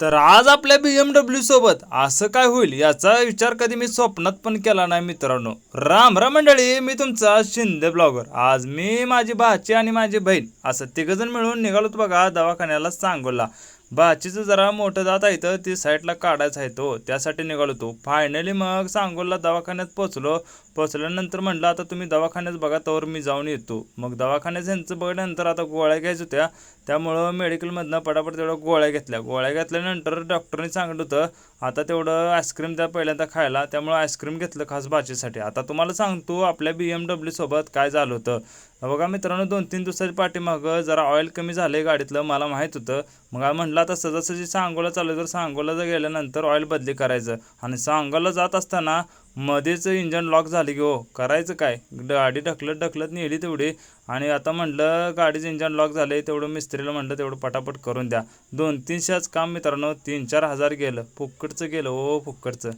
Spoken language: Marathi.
तर आज आपल्या BMW सोबत असं काय होईल याचा विचार कधी मी स्वप्नात पण केला नाही मित्रांनो. राम राम मंडळी, मी तुमचा शिंदे ब्लॉगर. आज मी, माझी भाची आणि माझी बहीण असं तिघजण मिळून निघालोत बघा दवाखान्याला सांगोला. भाचीचं जरा मोठं दात आहे तर ती साईडला काढायचं आहे तो, त्यासाठी निघालो तो. फायनली मग सांगोला दवाखान्यात पोचलो. पोचल्यानंतर म्हटलं आता तुम्ही दवाखान्यात बघा तोवर मी जाऊन येतो. मग दवाखान्यात ह्यांचं बघल्यानंतर आता गोळ्या घ्यायच्या होत्या, त्यामुळं मेडिकलमधनं पटापट तेवढ्या गोळ्या घेतल्या. गोळ्या घेतल्यानंतर डॉक्टरने सांगितलं होतं आता तेवढं आईस्क्रीम द्या पहिल्यांदा खायला, त्यामुळं आईस्क्रीम घेतलं खास भाचीसाठी. आता तुम्हाला सांगतो आपल्या BMW सोबत काय झालं होतं. बघा मित्रांनो, 2-3 दिवसाच्या पाठीमागं जरा ऑइल कमी झालं आहे गाडीतलं, मला माहीत होतं. मग म्हटलं आता सहजासहजी सांगोला चालू तर सांगोला जर गेल्यानंतर ऑइल बदली करायचं. आणि सांगोला जात असताना मध्येच इंजन लॉक झाली की हो, करायचं काय, गाडी ढकलत ढकलत नेली तेवढी. आणि आता म्हटलं गाडीचं इंजन लॉक झालं तेवढं मिस्त्रीला म्हटलं तेवढं पटापट करून द्या. 2-300च काम मित्रांनो, 3-4 हजार गेलं, फुक्कडचं गेलं हो, फुक्कडचं.